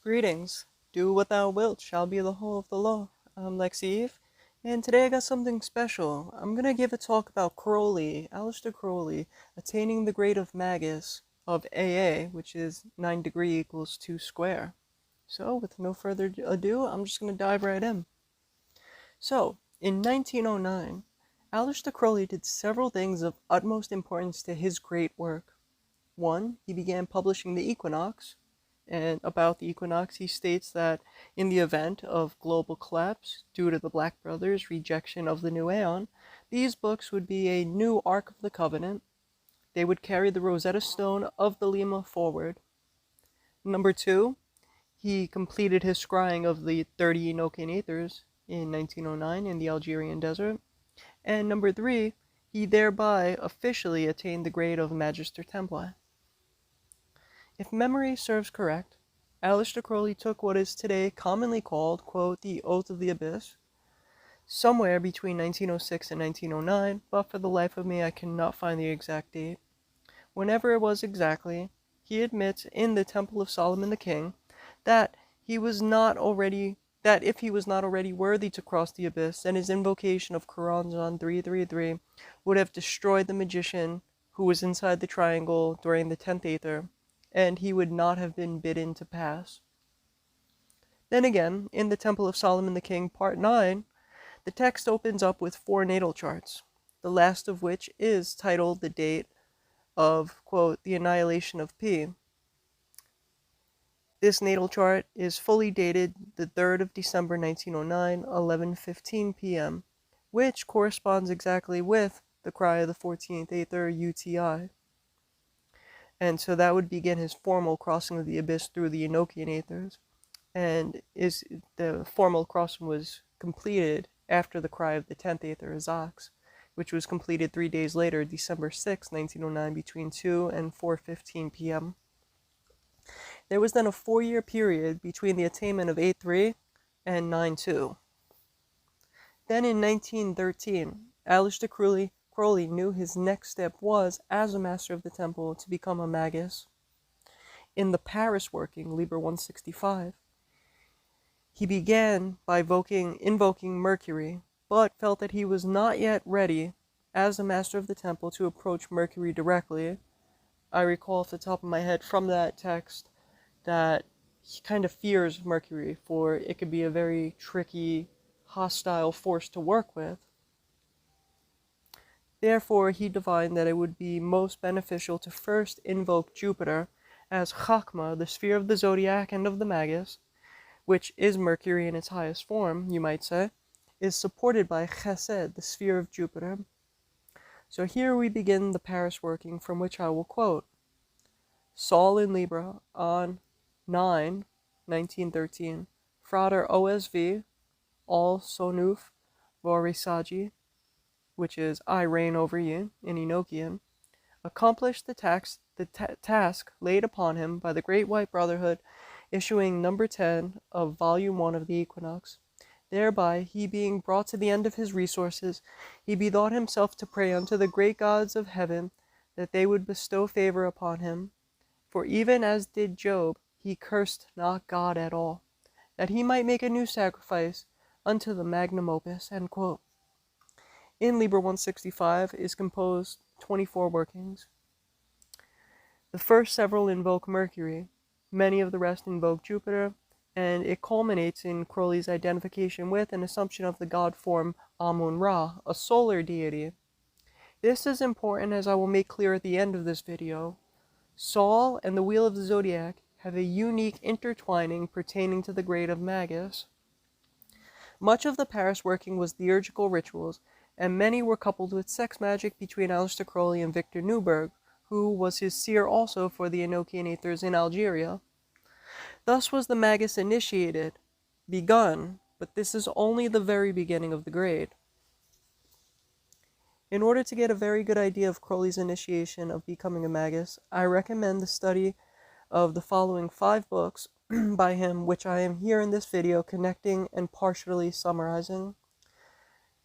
Greetings. Do what thou wilt shall be the whole of the law. I'm Lexi Eve, and today I got something special. I'm gonna give a talk about Crowley, Aleister Crowley, attaining the grade of Magus of AA, which is 9 degree equals 2 square. So, with no further ado, I'm just gonna dive right in. So, in 1909, Aleister Crowley did several things of utmost importance to his great work. One, he began publishing the Equinox, and about the equinox, he states that in the event of global collapse due to the Black Brothers' rejection of the new Aeon, these books would be a new Ark of the Covenant. They would carry the Rosetta Stone of the Lima forward. Number two, he completed his scrying of the 30 Enochian Aethers in 1909 in the Algerian desert. And number three, he thereby officially attained the grade of Magister Templi. If memory serves correct, Aleister Crowley took what is today commonly called, quote, the Oath of the Abyss, somewhere between 1906 and 1909, but for the life of me I cannot find the exact date. Whenever it was exactly, he admits in the Temple of Solomon the King that if he was not already worthy to cross the abyss, then his invocation of Quranzon 333 would have destroyed the magician who was inside the triangle during the 10th Aether, and he would not have been bidden to pass. Then again, in the Temple of Solomon the King, Part 9, the text opens up with 4 natal charts, the last of which is titled the date of, quote, the annihilation of P. This natal chart is fully dated the 3rd of December 1909, 11:15 p.m., which corresponds exactly with the cry of the 14th Aether UTI. And so that would begin his formal crossing of the abyss through the Enochian Aethers. And the formal crossing was completed after the cry of the 10th Aether Azox, which was completed 3 days later, December 6, 1909, between 2 and 4:15 p.m. There was then a 4-year period between the attainment of 8.3 and 9.2. Then in 1913, Aleister Crowley knew his next step was, as a Master of the Temple, to become a Magus. In the Paris Working, Liber 165, he began by invoking Mercury, but felt that he was not yet ready, as a Master of the Temple, to approach Mercury directly. I recall off the top of my head from that text that he kind of fears Mercury, for it could be a very tricky, hostile force to work with. Therefore, he divined that it would be most beneficial to first invoke Jupiter, as Chakma, the sphere of the zodiac and of the Magus, which is Mercury in its highest form, you might say, is supported by Chesed, the sphere of Jupiter. So here we begin the Paris Working, from which I will quote: Sol in Libra on 9/1913, Frater OSV, all sonuf vorisagi, which is I reign over you, in Enochian, accomplished the task laid upon him by the Great White Brotherhood, issuing number 10 of Volume 1 of the Equinox. Thereby, he being brought to the end of his resources, he bethought himself to pray unto the great gods of heaven that they would bestow favor upon him. For even as did Job, he cursed not God at all, that he might make a new sacrifice unto the magnum opus. End quote. In Liber 165 is composed 24 workings. The first several invoke Mercury, many of the rest invoke Jupiter, and it culminates in Crowley's identification with and assumption of the god form Amun-Ra, a solar deity. This is important, as I will make clear at the end of this video. Sol and the Wheel of the Zodiac have a unique intertwining pertaining to the grade of Magus. Much of the Paris Working was theurgical rituals, and many were coupled with sex magic between Aleister Crowley and Victor Newberg, who was his seer also for the Enochian Aethers in Algeria. Thus was the Magus begun, but this is only the very beginning of the grade. In order to get a very good idea of Crowley's initiation of becoming a Magus, I recommend the study of the following 5 books by him, which I am here in this video connecting and partially summarizing.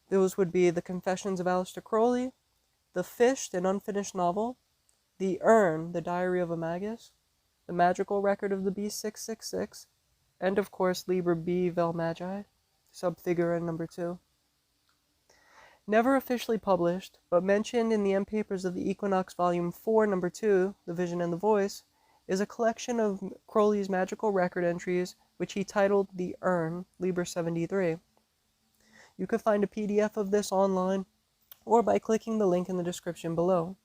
Those would be The Confessions of Aleister Crowley, The Fished and Unfinished Novel, The Urn, The Diary of a Magus, The Magical Record of the B666, and of course Liber B vel Magi, subfigura number 2. Never officially published, but mentioned in the end papers of the Equinox Volume 4, Number 2, The Vision and the Voice, is a collection of Crowley's magical record entries, which he titled The Urn, Liber 73. You can find a PDF of this online, or by clicking the link in the description below.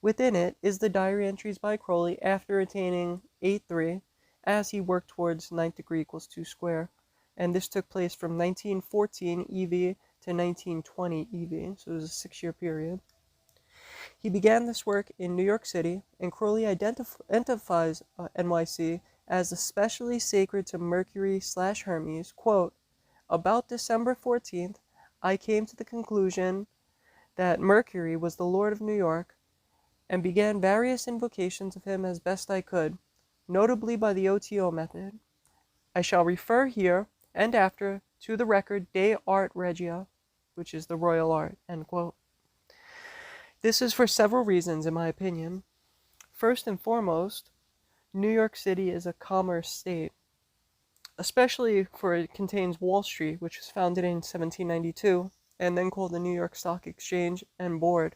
Within it is the diary entries by Crowley after attaining 8-3, as he worked towards 9th degree equals 2 square, and this took place from 1914 EV to 1920 EV, so it was a 6-year period. He began this work in New York City, and Crowley identifies NYC as especially sacred to Mercury/Hermes. Quote, about December 14th, I came to the conclusion that Mercury was the Lord of New York, and began various invocations of him as best I could, notably by the OTO method. I shall refer here and after to the record De Art Regia, which is the royal art, end quote. This is for several reasons, in my opinion. First and foremost, New York City is a commerce state, especially for it contains Wall Street, which was founded in 1792, and then called the New York Stock Exchange and Board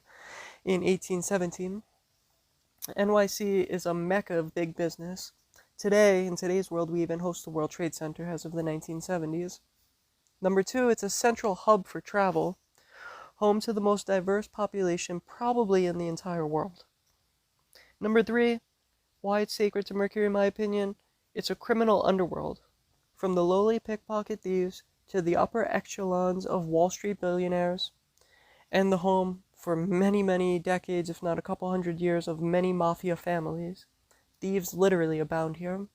in 1817. NYC is a mecca of big business. Today, in today's world, we even host the World Trade Center as of the 1970s. Number 2, it's a central hub for travel, home to the most diverse population probably in the entire world. Number 3, why it's sacred to Mercury in my opinion, it's a criminal underworld, from the lowly pickpocket thieves to the upper echelons of Wall Street billionaires, and the home for many, many decades, if not a couple hundred years, of many mafia families. Thieves literally abound here.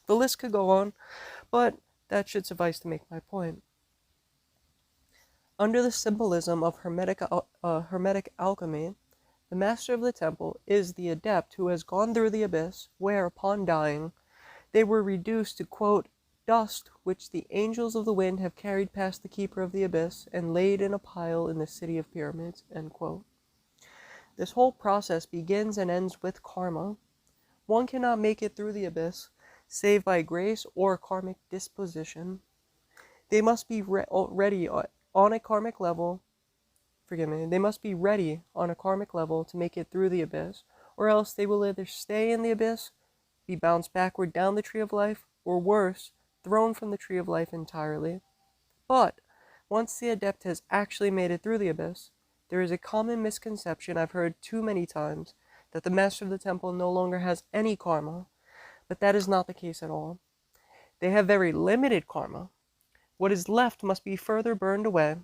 The list could go on, but that should suffice to make my point. Under the symbolism of hermetic alchemy, the master of the temple is the adept who has gone through the abyss, where, upon dying, they were reduced to, quote, dust which the angels of the wind have carried past the keeper of the abyss and laid in a pile in the city of pyramids, end quote. This whole process begins and ends with karma. One cannot make it through the abyss, save by grace or karmic disposition. They must be ready on a karmic level to make it through the abyss, or else they will either stay in the abyss, be bounced backward down the tree of life, or worse, thrown from the tree of life entirely. But once the adept has actually made it through the abyss, there is a common misconception I've heard too many times, that the master of the temple no longer has any karma, but that is not the case at all. They have very limited karma. What is left must be further burned away,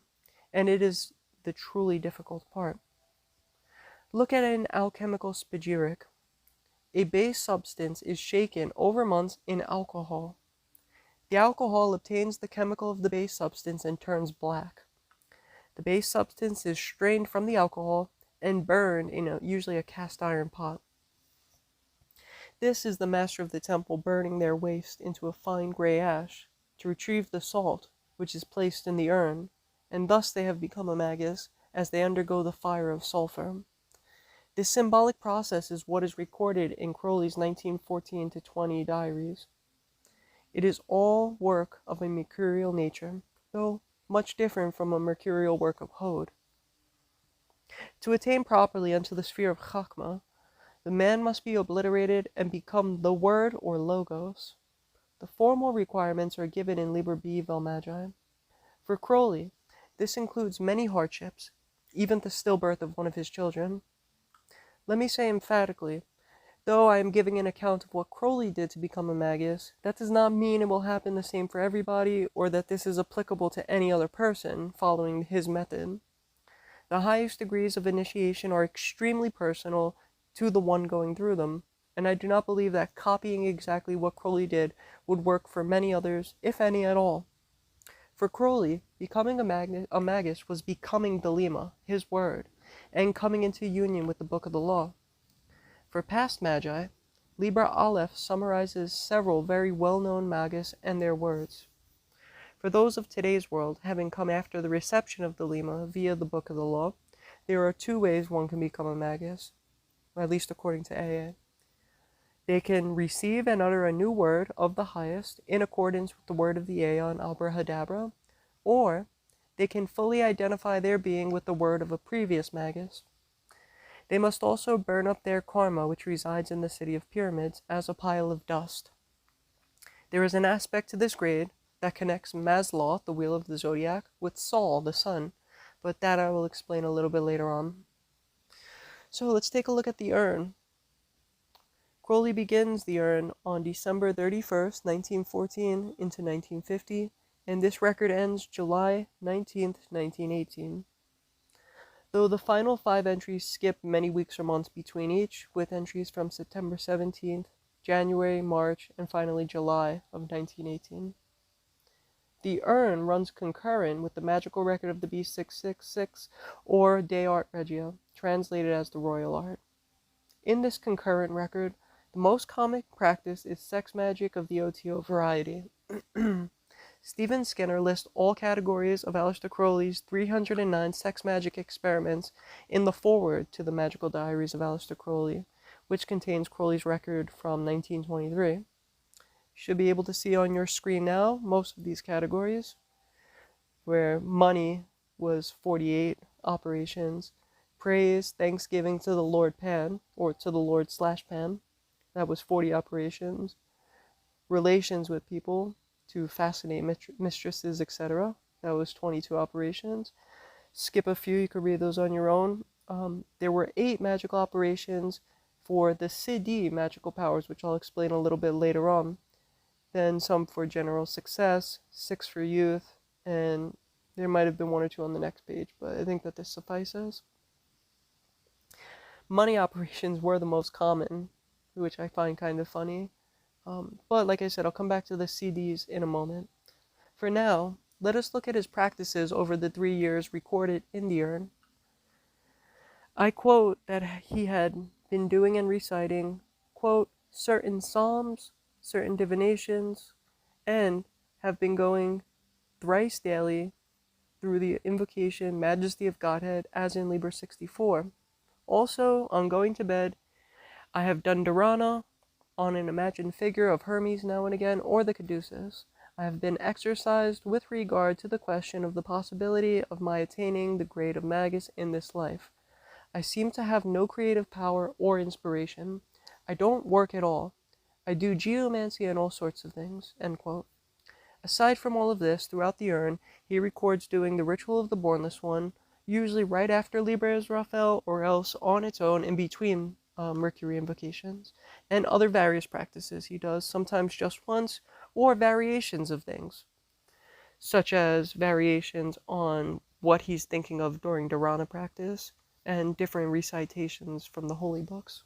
and it is the truly difficult part. Look at an alchemical spagyric. A base substance is shaken over months in alcohol. The alcohol obtains the chemical of the base substance and turns black. The base substance is strained from the alcohol and burned in usually a cast iron pot. This is the master of the temple burning their waste into a fine gray ash to retrieve the salt, which is placed in the urn, and thus they have become a magus as they undergo the fire of sulfur. This symbolic process is what is recorded in Crowley's 1914-20 diaries. It is all work of a mercurial nature, though much different from a mercurial work of Hod. To attain properly unto the sphere of Chakma, the man must be obliterated and become the word or logos. The formal requirements are given in Liber B vel Magi. For Crowley, this includes many hardships, even the stillbirth of one of his children. Let me say emphatically, though I am giving an account of what Crowley did to become a magus, that does not mean it will happen the same for everybody, or that this is applicable to any other person following his method. The highest degrees of initiation are extremely personal to the one going through them, and I do not believe that copying exactly what Crowley did would work for many others, if any at all. For Crowley, becoming a magus was becoming the Lema, his word, and coming into union with the Book of the Law. For past magi, Liber Aleph summarizes several very well-known magus and their words. For those of today's world, having come after the reception of the Lema via the Book of the Law, there are two ways one can become a magus, or at least according to AA. They can receive and utter a new word of the highest in accordance with the word of the Aeon Abrahadabra, or they can fully identify their being with the word of a previous Magus. They must also burn up their karma, which resides in the city of pyramids, as a pile of dust. There is an aspect to this grade that connects Maslow, the wheel of the zodiac, with Sol, the sun, but that I will explain a little bit later on. So let's take a look at the urn. Crowley begins the urn on December 31st, 1914 into 1950, and this record ends July 19th, 1918. Though the final 5 entries skip many weeks or months between each, with entries from September 17th, January, March, and finally July of 1918. The urn runs concurrent with the magical record of the B666, or De Arte Regia, translated as the Royal Art. In this concurrent record, the most common practice is sex magic of the OTO variety. Stephen Skinner lists all categories of Aleister Crowley's 309 sex magic experiments in the foreword to the Magical Diaries of Aleister Crowley, which contains Crowley's record from 1923. You should be able to see on your screen now most of these categories, where money was 48 operations, praise, thanksgiving to the Lord Pan, or to the Lord/Pan, that was 40 operations, relations with people, to fascinate mistresses, etc. That was 22 operations. Skip a few, you could read those on your own. There were 8 magical operations for the Siddhi magical powers, which I'll explain a little bit later on. Then some for general success, 6 for youth, and there might have been 1 or 2 on the next page, but I think that this suffices. Money operations were the most common, which I find kind of funny. But like I said, I'll come back to the CDs in a moment. For now, let us look at his practices over the 3 years recorded in the urn. I quote that he had been doing and reciting, quote, certain psalms, certain divinations, and have been going thrice daily through the invocation Majesty of Godhead, as in Liber 64. Also, on going to bed, I have done dharana on an imagined figure of Hermes now and again, or the caduceus. I have been exercised with regard to the question of the possibility of my attaining the grade of Magus in this life. I seem to have no creative power or inspiration. I don't work at all. I do geomancy and all sorts of things." End quote. Aside from all of this, throughout the urn, he records doing the ritual of the Bornless One, usually right after Liber Israfel, or else on its own in between Mercury invocations, and other various practices he does, sometimes just once, or variations of things, such as variations on what he's thinking of during dharana practice, and different recitations from the holy books.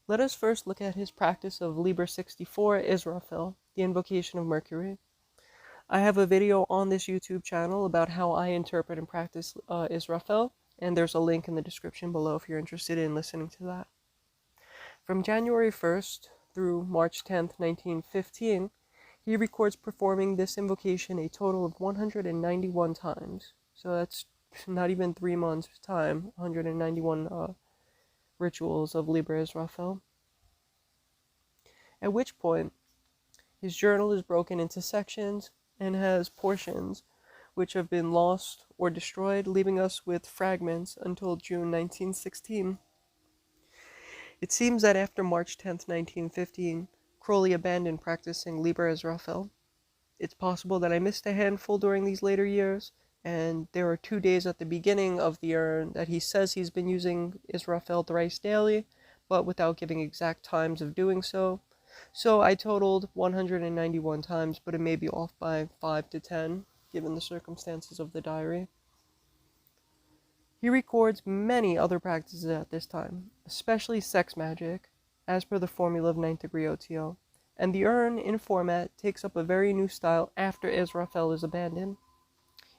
Let us first look at his practice of Liber 64 Israfel, the invocation of Mercury. I have a video on this YouTube channel about how I interpret and practice Israfel, and there's a link in the description below if you're interested in listening to that. From January 1st through March 10th, 1915, he records performing this invocation a total of 191 times. So that's not even 3 months' time, 191 rituals of Liber Israfel. At which point, his journal is broken into sections and has portions which have been lost or destroyed, leaving us with fragments until June 1916. It seems that after March 10th, 1915, Crowley abandoned practicing Liber Israfel. It's possible that I missed a handful during these later years, and there are 2 days at the beginning of the urn that he says he's been using Israfel thrice daily, but without giving exact times of doing so. So I totaled 191 times, but it may be off by 5 to 10, given the circumstances of the diary. He records many other practices at this time, especially sex magic, as per the formula of 9th degree OTO, and the urn, in format, takes up a very new style after Israfel is abandoned.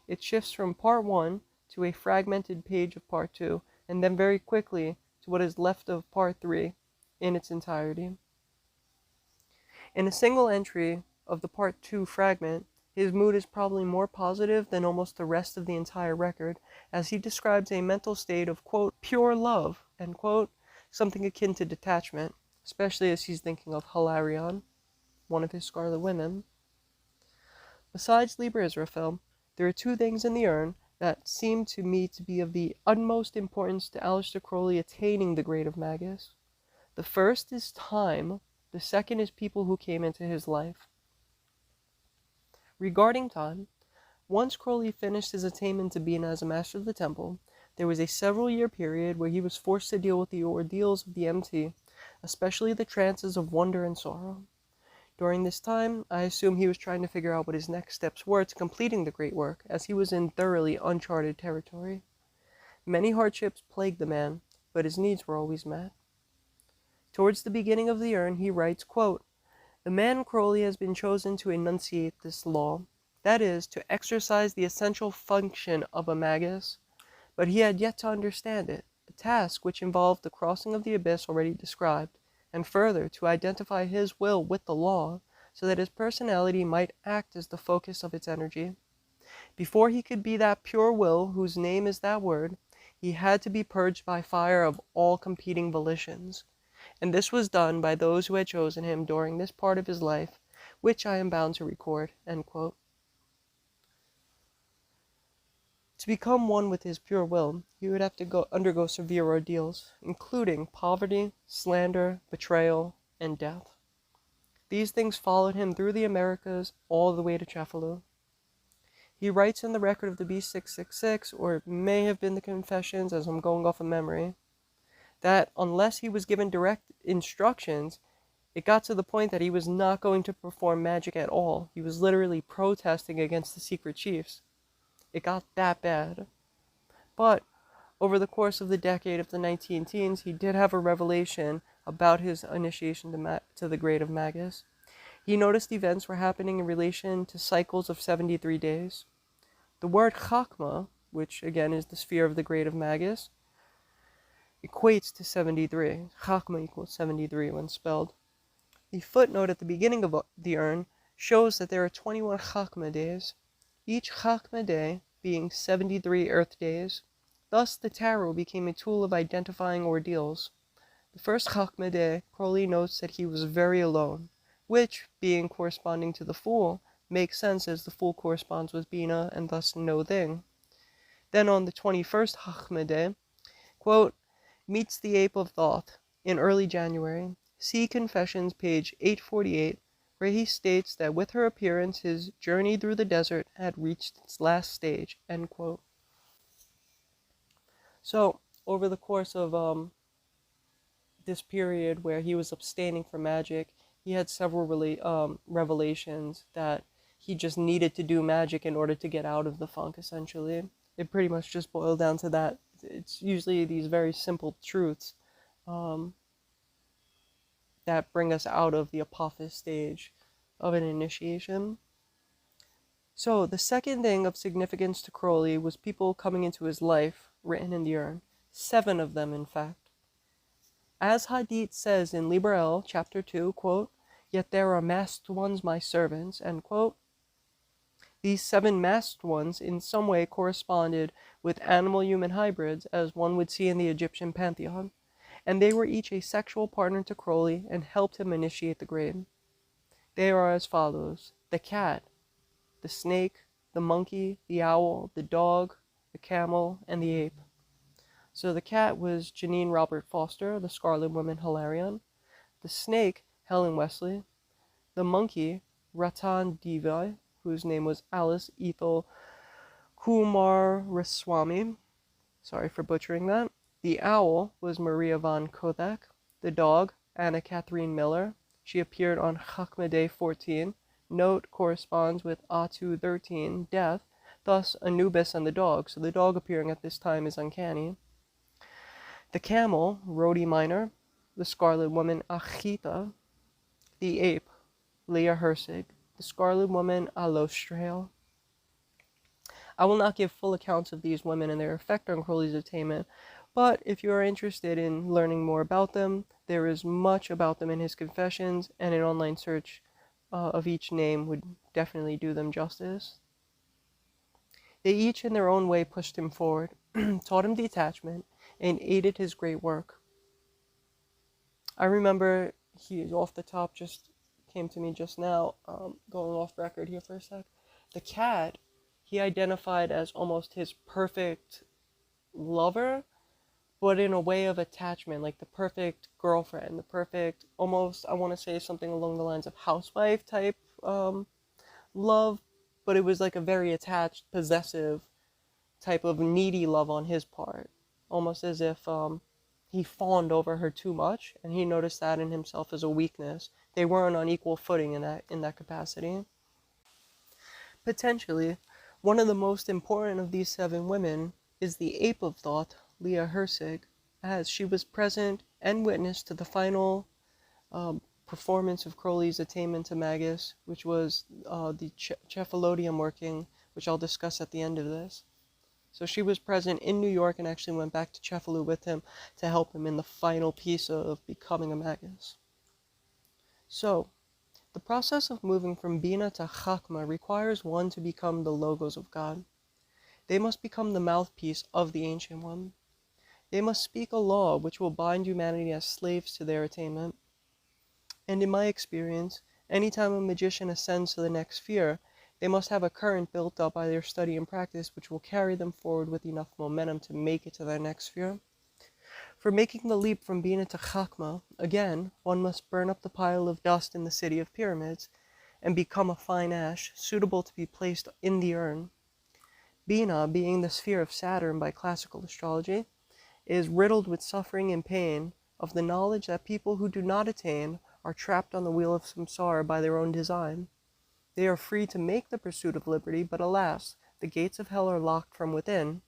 It shifts from part 1 to a fragmented page of part 2, and then very quickly to what is left of part 3 in its entirety. In a single entry of the part 2 fragment, his mood is probably more positive than almost the rest of the entire record, as he describes a mental state of, quote, pure love, end quote, something akin to detachment, especially as he's thinking of Hilarion, one of his scarlet women. Besides Liber Israfel, there are two things in the urn that seem to me to be of the utmost importance to Aleister Crowley attaining the grade of Magus. The first is time, the second is people who came into his life. Regarding time, once Crowley finished his attainment to being as a Master of the Temple, there was a several-year period where he was forced to deal with the ordeals of the MT, especially the trances of wonder and sorrow. During this time, I assume he was trying to figure out what his next steps were to completing the great work, as he was in thoroughly uncharted territory. Many hardships plagued the man, but his needs were always met. Towards the beginning of the urn, he writes, quote, "The man Crowley has been chosen to enunciate this law, that is, to exercise the essential function of a Magus, but he had yet to understand it, a task which involved the crossing of the abyss already described, and further, to identify his will with the law, so that his personality might act as the focus of its energy. Before he could be that pure will whose name is that word, he had to be purged by fire of all competing volitions, and this was done by those who had chosen him during this part of his life, which I am bound to record." End quote. To become one with his pure will, he would have to undergo severe ordeals, including poverty, slander, betrayal, and death. These things followed him through the Americas all the way to Cefalu. He writes in the record of the B666, or it may have been the Confessions as I'm going off of memory, that unless he was given direct instructions, it got to the point that he was not going to perform magic at all. He was literally protesting against the secret chiefs. It got that bad. But over the course of the decade of the 19 teens, he did have a revelation about his initiation to the grade of Magus. He noticed events were happening in relation to cycles of 73 days. The word Chakma, which again is the sphere of the grade of Magus, equates to 73. Chakma equals 73 when spelled. The footnote at the beginning of the urn shows that there are 21 Chakma days, each Chakma day being 73 Earth days. Thus, the tarot became a tool of identifying ordeals. The first Chakma day, Crowley notes that he was very alone, which, being corresponding to the Fool, makes sense as the Fool corresponds with Bina and thus no thing. Then on the 21st Chakma day, quote, "meets the ape of Thoth in early January. See Confessions, page 848, where he states that with her appearance his journey through the desert had reached its last stage." End quote. So, over the course of this period where he was abstaining from magic, he had several revelations that he just needed to do magic in order to get out of the funk, essentially. It pretty much just boiled down to that. It's usually these very simple truths that bring us out of the apophis stage of an initiation. So, the second thing of significance to Crowley was people coming into his life, written in the urn. 7 of them, in fact. As Hadith says in Liber chapter 2, quote, "Yet there are masked ones, my servants," end quote. These 7 masked ones in some way corresponded with animal-human hybrids, as one would see in the Egyptian pantheon, and they were each a sexual partner to Crowley and helped him initiate the grade. They are as follows: the cat, the snake, the monkey, the owl, the dog, the camel, and the ape. So the cat was Janine Robert Foster, the Scarlet Woman Hilarion. The snake, Helen Wesley. The monkey, Ratan Devi, whose name was Alice Ethel Kumaraswamy. Sorry for butchering that. The owl was Maria von Kothak. The dog, Anna Catherine Miller. She appeared on Chakma Day 14. Note corresponds with Atu 13, death, thus Anubis and the dog, so the dog appearing at this time is uncanny. The camel, Rodi Minor. The Scarlet Woman, Achita. The ape, Leah Hersig. The Scarlet Woman, Alostrael. I will not give full accounts of these women and their effect on Crowley's attainment, but if you are interested in learning more about them, there is much about them in his Confessions, and an online search of each name would definitely do them justice. They each in their own way pushed him forward, taught him detachment, and aided his great work. I remember he off the top just came to me just now, going off record here for a sec. The cat he identified as almost his perfect lover, but in a way of attachment, like the perfect girlfriend, the perfect, almost, I want to say something along the lines of housewife type love, but it was like a very attached, possessive type of needy love on his part, almost as if he fawned over her too much, and he noticed that in himself as a weakness. They weren't on equal footing in that capacity. Potentially, one of the most important of these seven women is the ape of thought, Leah Hersig, as she was present and witness to the final performance of Crowley's Attainment to Magus, which was the Cefaloedium Working, which I'll discuss at the end of this. So she was present in New York and actually went back to Cefalu with him to help him in the final piece of becoming a Magus. So, the process of moving from Bina to Chakma requires one to become the Logos of God. They must become the mouthpiece of the Ancient One. They must speak a law which will bind humanity as slaves to their attainment. And in my experience, anytime a magician ascends to the next sphere, they must have a current built up by their study and practice which will carry them forward with enough momentum to make it to their next sphere. For making the leap from Bina to Chakma, again, one must burn up the pile of dust in the city of pyramids and become a fine ash, suitable to be placed in the urn. Bina, being the sphere of Saturn by classical astrology, is riddled with suffering and pain of the knowledge that people who do not attain are trapped on the wheel of samsara by their own design. They are free to make the pursuit of liberty, but alas, the gates of hell are locked from within.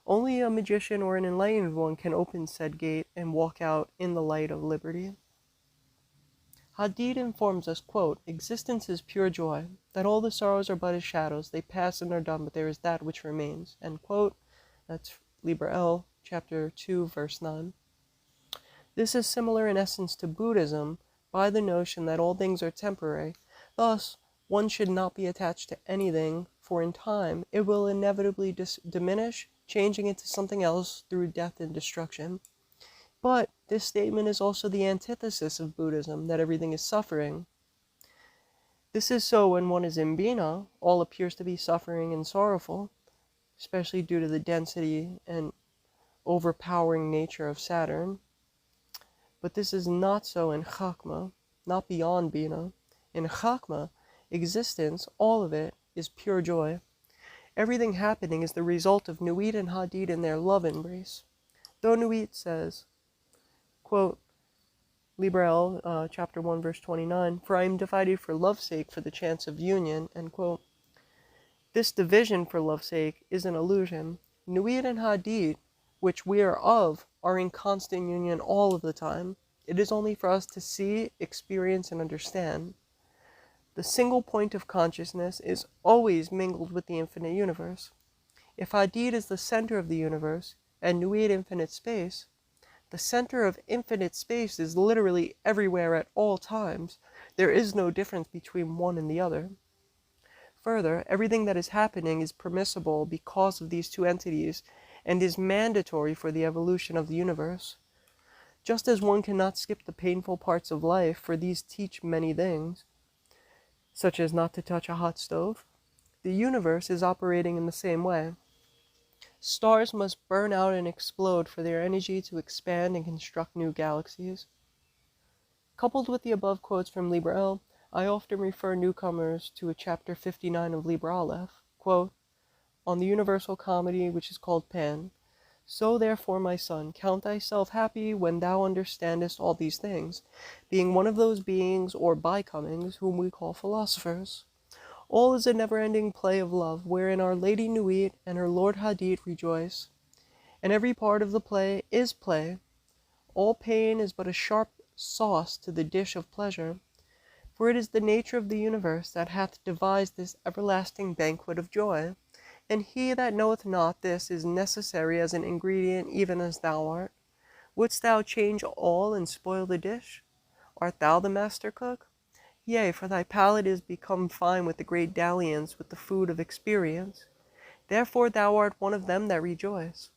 Only a magician or an enlightened one can open said gate and walk out in the light of liberty. Hadid informs us, quote, existence is pure joy, that all the sorrows are but as shadows, they pass and are done, but there is that which remains, end quote. That's Liber chapter 2, verse 9. This is similar in essence to Buddhism, by the notion that all things are temporary. Thus, one should not be attached to anything, for in time it will inevitably diminish, changing into something else through death and destruction. But this statement is also the antithesis of Buddhism, that everything is suffering. This is so when one is in Bina, all appears to be suffering and sorrowful, especially due to the density and overpowering nature of Saturn. But this is not so in Chakma, not beyond Bina. In Chakma, existence, all of it, is pure joy. Everything happening is the result of Nuit and Hadid in their love embrace. Though Nuit says, quote, Liber chapter 1, verse 29, for I am divided for love's sake for the chance of union, end quote. This division for love's sake is an illusion. Nuit and Hadid, which we are in constant union all of the time. It is only for us to see, experience, and understand. The single point of consciousness is always mingled with the infinite universe. If Hadid is the center of the universe, and Nuit infinite space, the center of infinite space is literally everywhere at all times. There is no difference between one and the other. Further, everything that is happening is permissible because of these two entities, and is mandatory for the evolution of the universe. Just as one cannot skip the painful parts of life, for these teach many things, such as not to touch a hot stove, the universe is operating in the same way. Stars must burn out and explode for their energy to expand and construct new galaxies. Coupled with the above quotes from Liber, I often refer newcomers to a chapter 59 of Liber Aleph, quote, on the universal comedy which is called Pan. So therefore, my son, count thyself happy when thou understandest all these things, being one of those beings or bicomings whom we call philosophers. All is a never-ending play of love, wherein our Lady Nuit and her Lord Hadid rejoice. And every part of the play is play. All pain is but a sharp sauce to the dish of pleasure, for it is the nature of the universe that hath devised this everlasting banquet of joy. And he that knoweth not this is necessary as an ingredient, even as thou art. Wouldst thou change all and spoil the dish? Art thou the master cook? Yea, for thy palate is become fine with the great dalliance with the food of experience. Therefore thou art one of them that rejoice.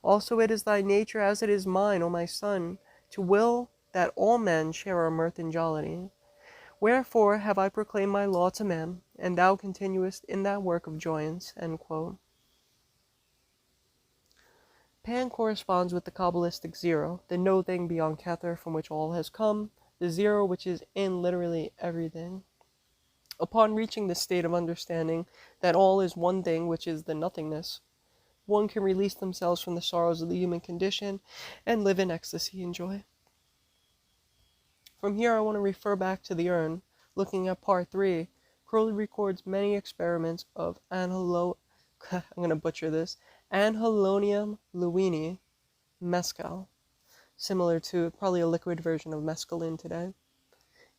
Also it is thy nature as it is mine, O my son, to will that all men share our mirth and jollity. Wherefore have I proclaimed my law to man, and thou continuest in that work of joyance." End quote. Pan corresponds with the Kabbalistic zero, the no thing beyond Kether from which all has come, the zero which is in literally everything. Upon reaching this state of understanding that all is one thing, which is the nothingness, one can release themselves from the sorrows of the human condition and live in ecstasy and joy. From here I want to refer back to the urn. Looking at part 3, Crowley records many experiments of I'm going to butcher this, Anhelonium lewini mescal, similar to probably a liquid version of mescaline today.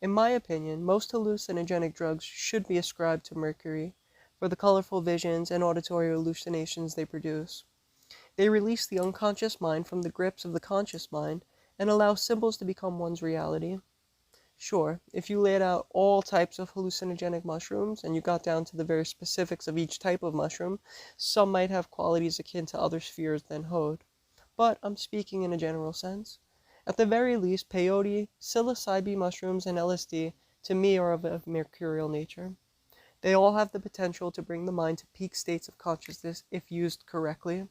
In my opinion, most hallucinogenic drugs should be ascribed to mercury for the colorful visions and auditory hallucinations they produce. They release the unconscious mind from the grips of the conscious mind and allow symbols to become one's reality. Sure, if you laid out all types of hallucinogenic mushrooms and you got down to the very specifics of each type of mushroom, some might have qualities akin to other spheres than Hod. But I'm speaking in a general sense. At the very least, peyote, psilocybe mushrooms, and LSD, to me, are of a mercurial nature. They all have the potential to bring the mind to peak states of consciousness if used correctly.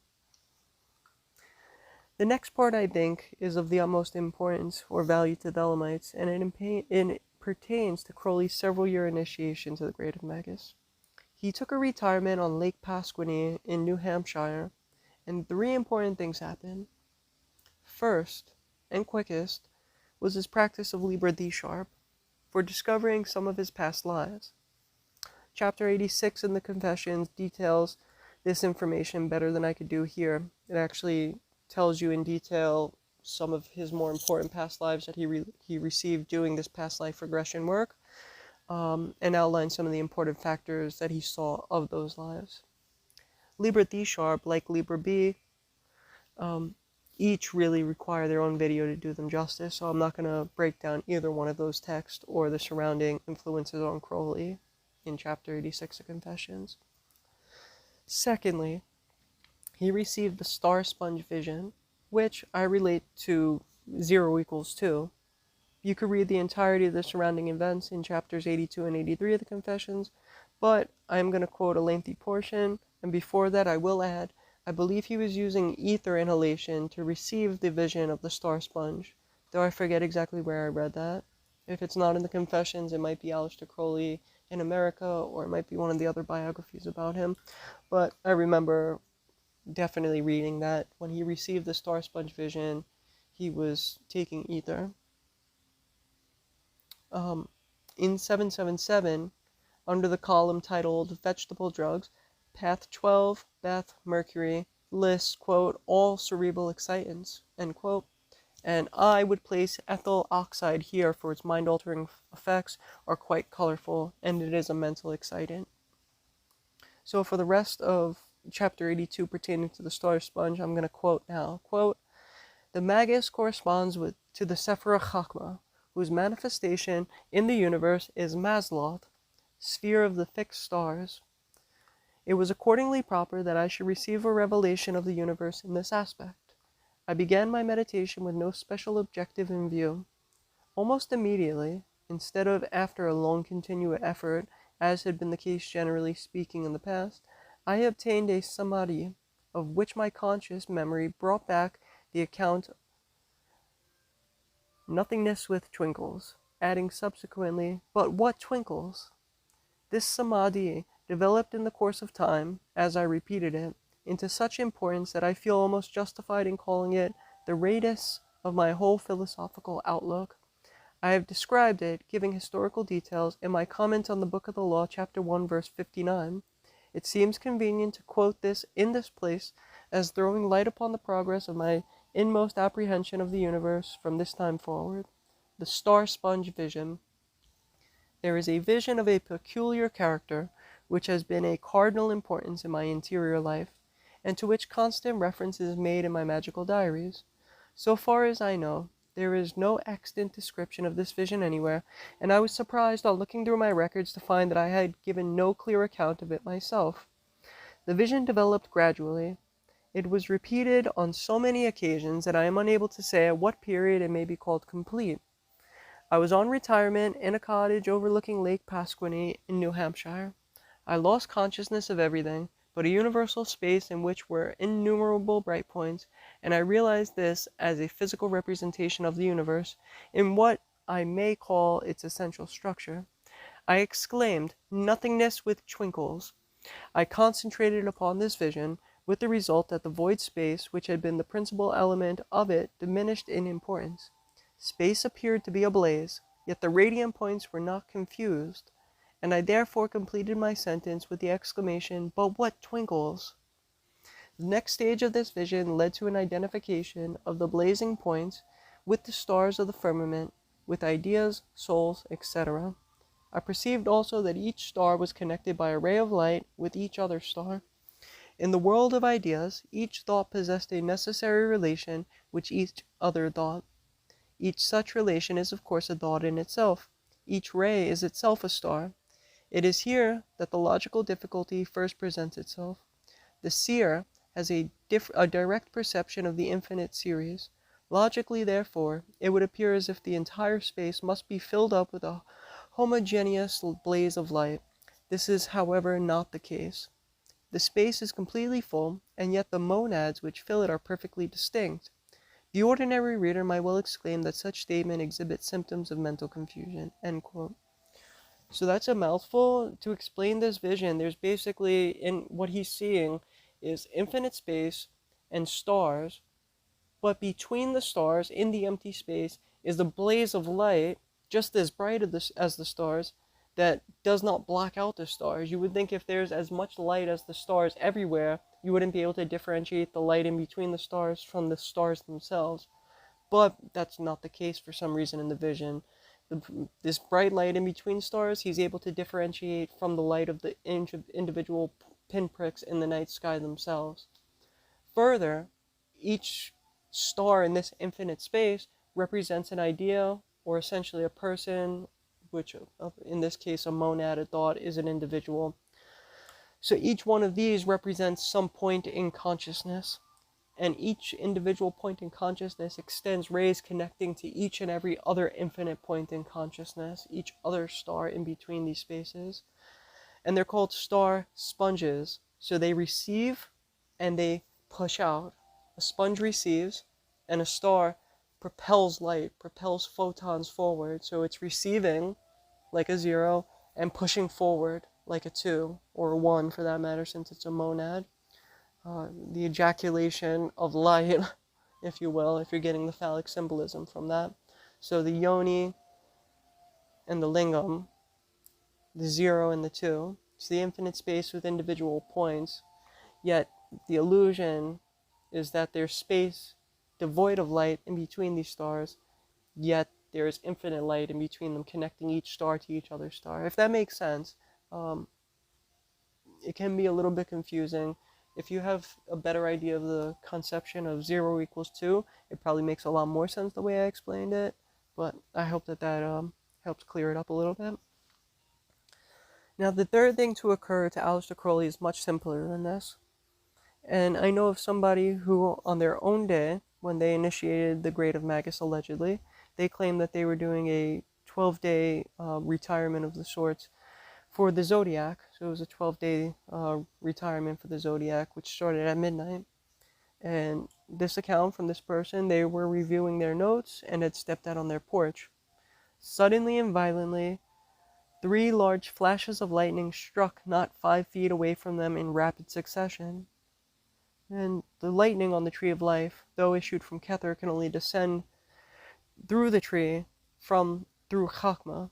The next part, I think, is of the utmost importance or value to the Elamites, and it pertains to Crowley's several-year initiation to the Grade of Magus. He took a retirement on Lake Pasquini in New Hampshire, and 3 important things happened. First, and quickest, was his practice of Liber D sharp, for discovering some of his past lives. Chapter 86 in the Confessions details this information better than I could do here. It actually tells you in detail some of his more important past lives that he received doing this past life regression work, and outlines some of the important factors that he saw of those lives. Liber D sharp, like Liber B, each really require their own video to do them justice, so I'm not going to break down either one of those texts or the surrounding influences on Crowley in chapter 86 of Confessions. Secondly, he received the star sponge vision, which I relate to 0 equals 2. You could read the entirety of the surrounding events in chapters 82 and 83 of the Confessions, but I'm going to quote a lengthy portion, and before that I will add, I believe he was using ether inhalation to receive the vision of the star sponge, though I forget exactly where I read that. If it's not in the Confessions, it might be Aleister Crowley in America, or it might be one of the other biographies about him, but I remember definitely reading that when he received the star sponge vision, he was taking ether. In 777, under the column titled Vegetable Drugs, Path 12, Beth, Mercury, lists, quote, all cerebral excitants, end quote. And I would place ethyl oxide here for its mind-altering effects are quite colorful, and it is a mental excitant. So for the rest of chapter 82 pertaining to the star sponge, I'm going to quote now. Quote, "The Magus corresponds to the Sephira Chachma, whose manifestation in the universe is Mazloth, sphere of the fixed stars. It was accordingly proper that I should receive a revelation of the universe in this aspect. I began my meditation with no special objective in view. Almost immediately, instead of after a long continued effort, as had been the case generally speaking in the past, I obtained a samadhi, of which my conscious memory brought back the account nothingness with twinkles, adding subsequently, but what twinkles? This samadhi developed in the course of time, as I repeated it, into such importance that I feel almost justified in calling it the radius of my whole philosophical outlook. I have described it, giving historical details, in my comment on the Book of the Law, chapter 1, verse 59. It seems convenient to quote this in this place as throwing light upon the progress of my inmost apprehension of the universe from this time forward. The star sponge vision. There is a vision of a peculiar character, which has been a cardinal importance in my interior life, and to which constant reference is made in my magical diaries. So far as I know, there is no extant description of this vision anywhere, and I was surprised on looking through my records to find that I had given no clear account of it myself. The vision developed gradually. It was repeated on so many occasions that I am unable to say at what period it may be called complete. I was on retirement in a cottage overlooking Lake Pasquini in New Hampshire. I lost consciousness of everything, but a universal space in which were innumerable bright points, and I realized this as a physical representation of the universe, in what I may call its essential structure. I exclaimed, "Nothingness with twinkles!" I concentrated upon this vision, with the result that the void space, which had been the principal element of it, diminished in importance. Space appeared to be ablaze, yet the radiant points were not confused, and I therefore completed my sentence with the exclamation, "But what twinkles!" The next stage of this vision led to an identification of the blazing points with the stars of the firmament, with ideas, souls, etc. I perceived also that each star was connected by a ray of light with each other star. In the world of ideas, each thought possessed a necessary relation with each other thought. Each such relation is of course a thought in itself. Each ray is itself a star. It is here that the logical difficulty first presents itself. The seer has a direct perception of the infinite series. Logically, therefore, it would appear as if the entire space must be filled up with a homogeneous blaze of light. This is, however, not the case. The space is completely full, and yet the monads which fill it are perfectly distinct. The ordinary reader might well exclaim that such statement exhibits symptoms of mental confusion. End quote. So that's a mouthful. To explain this vision, there's basically, in what he's seeing is infinite space and stars, but between the stars, in the empty space, is a blaze of light, just as bright as the stars, that does not block out the stars. You would think if there's as much light as the stars everywhere, you wouldn't be able to differentiate the light in between the stars from the stars themselves. But that's not the case for some reason in the vision. This bright light in between stars, he's able to differentiate from the light of the individual pinpricks in the night sky themselves. Further, each star in this infinite space represents an idea, or essentially a person, which in this case a monad, a thought, is an individual. So each one of these represents some point in consciousness, and each individual point in consciousness extends rays connecting to each and every other infinite point in consciousness, each other star in between these spaces. And they're called star sponges. So they receive and they push out. A sponge receives, and a star propels light, propels photons forward. So it's receiving, like a 0, and pushing forward, like a 2, or a 1 for that matter, since it's a monad. The ejaculation of light, if you will, if you're getting the phallic symbolism from that. So the yoni and the lingam, the 0 and the 2, it's the infinite space with individual points, yet the illusion is that there's space devoid of light in between these stars, yet there is infinite light in between them, connecting each star to each other star. If that makes sense, it can be a little bit confusing. If you have a better idea of the conception of 0 equals 2, it probably makes a lot more sense the way I explained it, but I hope that helps clear it up a little bit. Now, the third thing to occur to Aleister Crowley is much simpler than this. And I know of somebody who, on their own day, when they initiated the grade of Magus, allegedly, they claimed that they were doing a 12-day retirement of the sorts for the zodiac. So it was a 12-day retirement for the zodiac, which started at midnight. And this account from this person, they were reviewing their notes and had stepped out on their porch. Suddenly and violently, 3 large flashes of lightning struck not 5 feet away from them in rapid succession. And the lightning on the Tree of Life, though issued from Kether, can only descend through the tree through Chachma,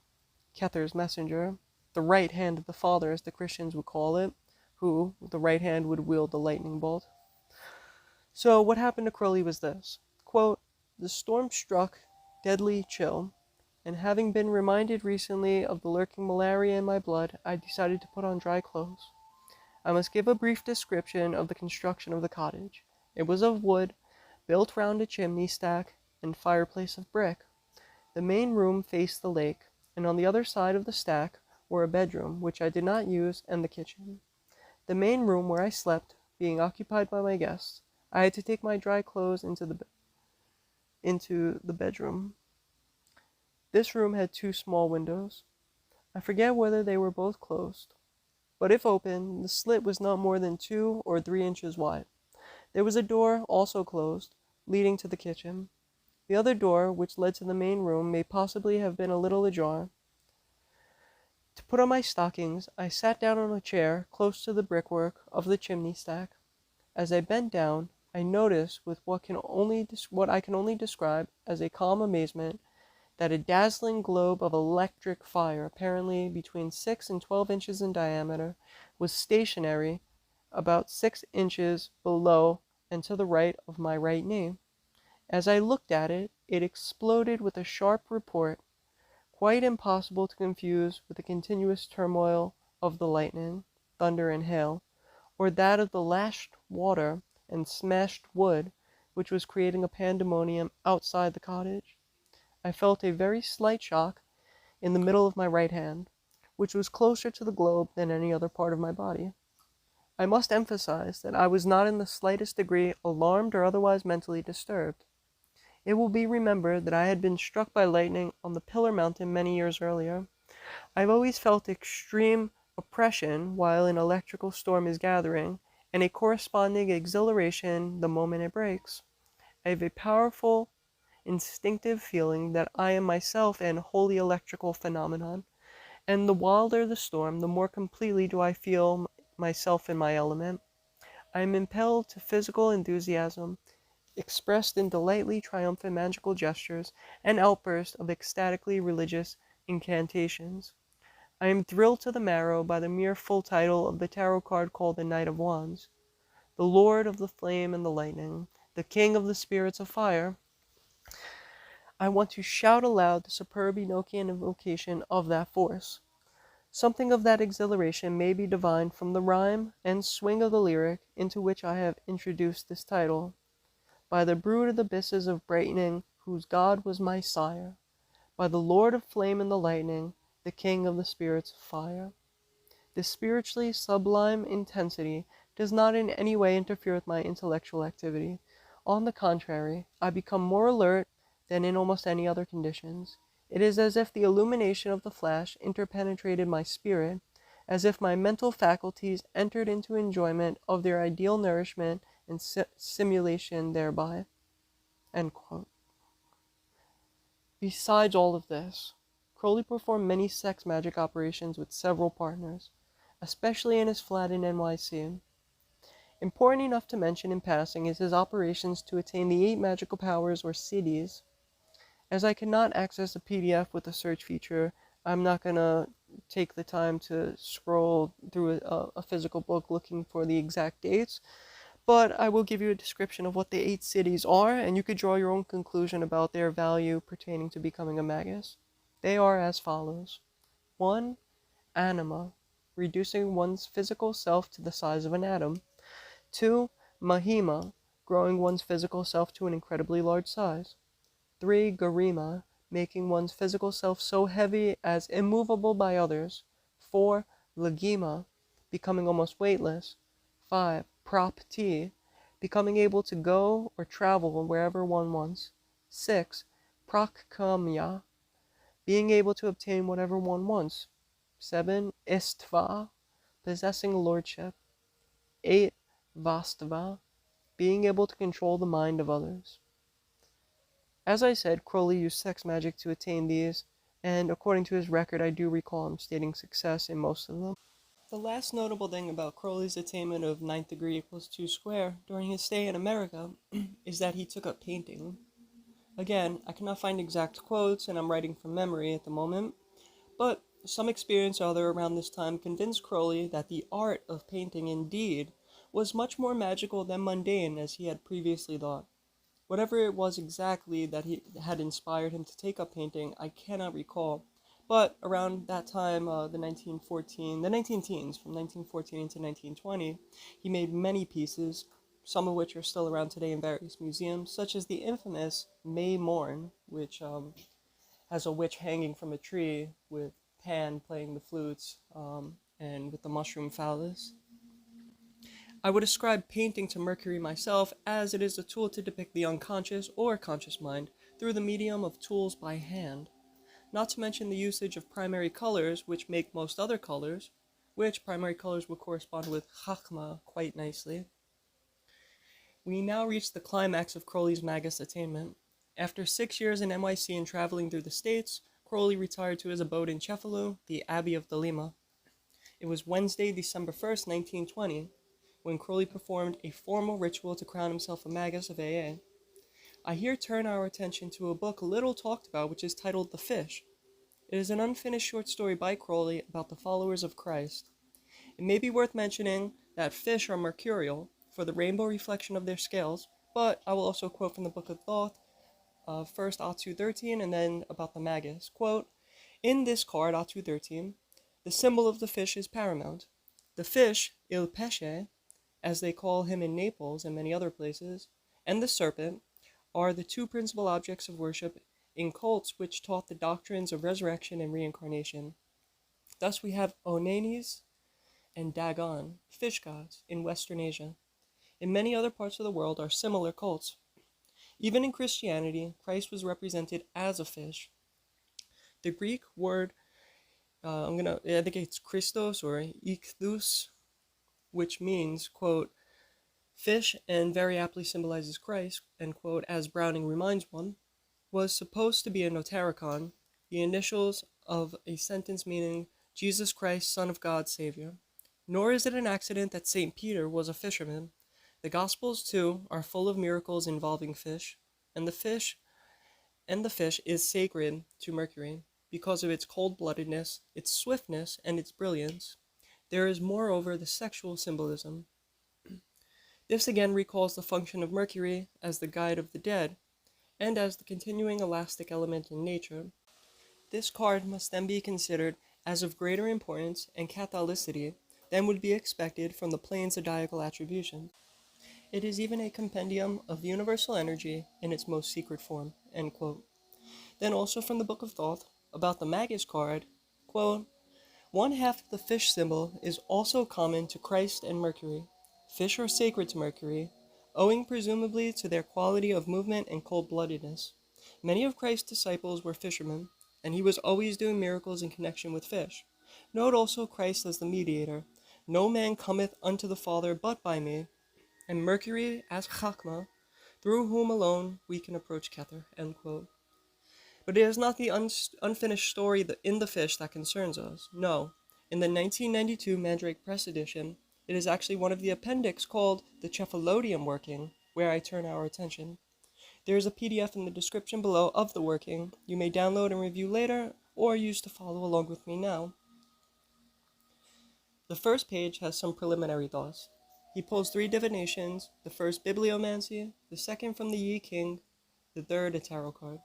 Kether's messenger, the right hand of the Father, as the Christians would call it, who, with the right hand, would wield the lightning bolt. So what happened to Crowley was this, quote, "The storm struck deadly chill, and having been reminded recently of the lurking malaria in my blood, I decided to put on dry clothes. I must give a brief description of the construction of the cottage. It was of wood, built round a chimney stack and fireplace of brick. The main room faced the lake, and on the other side of the stack were a bedroom, which I did not use, and the kitchen. The main room where I slept, being occupied by my guests, I had to take my dry clothes into the bedroom. This room had two small windows. I forget whether they were both closed, but if open, the slit was not more than 2 or 3 inches wide. There was a door, also closed, leading to the kitchen. The other door, which led to the main room, may possibly have been a little ajar. To put on my stockings, I sat down on a chair close to the brickwork of the chimney stack. As I bent down, I noticed with what I can only describe as a calm amazement that a dazzling globe of electric fire, apparently between 6 and 12 inches in diameter, was stationary about 6 inches below and to the right of my right knee. As I looked at it, it exploded with a sharp report, quite impossible to confuse with the continuous turmoil of the lightning, thunder, and hail, or that of the lashed water and smashed wood, which was creating a pandemonium outside the cottage. I felt a very slight shock in the middle of my right hand, which was closer to the globe than any other part of my body. I must emphasize that I was not in the slightest degree alarmed or otherwise mentally disturbed. It will be remembered that I had been struck by lightning on the Pillar Mountain many years earlier. I've always felt extreme oppression while an electrical storm is gathering, and a corresponding exhilaration the moment it breaks. I have a powerful instinctive feeling that I am myself an wholly electrical phenomenon, and the wilder the storm, the more completely do I feel myself in my element. I am impelled to physical enthusiasm, expressed in delightfully triumphant magical gestures and outbursts of ecstatically religious incantations. I am thrilled to the marrow by the mere full title of the tarot card called the Knight of Wands, the Lord of the Flame and the Lightning, the King of the Spirits of Fire. I want to shout aloud the superb Enochian invocation of that force. Something of that exhilaration may be divined from the rhyme and swing of the lyric into which I have introduced this title. By the brood of the abysses of brightening, whose God was my sire, by the Lord of flame and the lightning, the King of the spirits of fire. This spiritually sublime intensity does not in any way interfere with my intellectual activity. On the contrary, I become more alert than in almost any other conditions. It is as if the illumination of the flash interpenetrated my spirit, as if my mental faculties entered into enjoyment of their ideal nourishment and simulation thereby." End quote. Besides all of this, Crowley performed many sex magic operations with several partners, especially in his flat in NYC. Important enough to mention in passing is his operations to attain the 8 magical powers or siddhis. As I cannot access a PDF with the search feature, I'm not going to take the time to scroll through a physical book looking for the exact dates, but I will give you a description of what the 8 siddhis are, and you could draw your own conclusion about their value pertaining to becoming a magus. They are as follows. 1. Anima, reducing one's physical self to the size of an atom. 2. Mahima, growing one's physical self to an incredibly large size. 3. Garima, making one's physical self so heavy as immovable by others. 4. Lagima, becoming almost weightless. 5. Prapti, becoming able to go or travel wherever one wants. 6. Prakkamya, being able to obtain whatever one wants. 7. Istva, possessing lordship. 8. Vastava, being able to control the mind of others. As I said, Crowley used sex magic to attain these, and according to his record, I do recall him stating success in most of them. The last notable thing about Crowley's attainment of 9th degree equals 2 square during his stay in America is that he took up painting. Again, I cannot find exact quotes, and I'm writing from memory at the moment, but some experience or other around this time convinced Crowley that the art of painting indeed was much more magical than mundane as he had previously thought. Whatever it was exactly that had inspired him to take up painting, I cannot recall. But around that time, the 19-teens, from 1914 to 1920, he made many pieces, some of which are still around today in various museums, such as the infamous May Morn, which has a witch hanging from a tree with Pan playing the flutes, and with the mushroom phallus. I would ascribe painting to Mercury myself, as it is a tool to depict the unconscious or conscious mind through the medium of tools by hand. Not to mention the usage of primary colors, which make most other colors, which primary colors would correspond with Chachma quite nicely. We now reach the climax of Crowley's Magus attainment. After 6 years in NYC and traveling through the states, Crowley retired to his abode in Cefalu, the Abbey of Lima. It was Wednesday, December 1st, 1920, when Crowley performed a formal ritual to crown himself a Magus of AA. I here turn our attention to a book little talked about, which is titled The Fish. It is an unfinished short story by Crowley about the followers of Christ. It may be worth mentioning that fish are mercurial, for the rainbow reflection of their scales, but I will also quote from the Book of Thoth, first Atu 13, and then about the Magus. Quote, "In this card, Atu 13, the symbol of the fish is paramount. The fish, il pesce, as they call him in Naples and many other places, and the serpent are the two principal objects of worship in cults which taught the doctrines of resurrection and reincarnation. Thus we have Onanes and Dagon, fish gods, in Western Asia. In many other parts of the world are similar cults. Even in Christianity, Christ was represented as a fish. The Greek word, I think it's Christos or ichthus, which means, quote, fish and very aptly symbolizes Christ, end quote, as Browning reminds one, was supposed to be a notaricon, the initials of a sentence meaning Jesus Christ, Son of God, Savior. Nor is it an accident that St. Peter was a fisherman. The Gospels, too, are full of miracles involving fish, and the fish is sacred to Mercury because of its cold-bloodedness, its swiftness, and its brilliance. There is, moreover, the sexual symbolism. This again recalls the function of Mercury as the guide of the dead, and as the continuing elastic element in nature. This card must then be considered as of greater importance and catholicity than would be expected from the plain zodiacal attribution. It is even a compendium of universal energy in its most secret form, end quote. Then also from the Book of Thoth, about the Magus card, quote, one half of the fish symbol is also common to Christ and Mercury. Fish are sacred to Mercury, owing presumably to their quality of movement and cold-bloodedness. Many of Christ's disciples were fishermen, and he was always doing miracles in connection with fish. Note also Christ as the mediator. No man cometh unto the Father but by me, and Mercury as Chachma, through whom alone we can approach Kether, end quote. But it is not the unfinished story in the fish that concerns us. No, in the 1992 Mandrake Press edition, it is actually one of the appendix called the Cefaloedium Working, where I turn our attention. There is a PDF in the description below of the working you may download and review later, or use to follow along with me now. The first page has some preliminary thoughts. He pulls 3 divinations, the first bibliomancy, the second from the Yi King, the third a tarot card.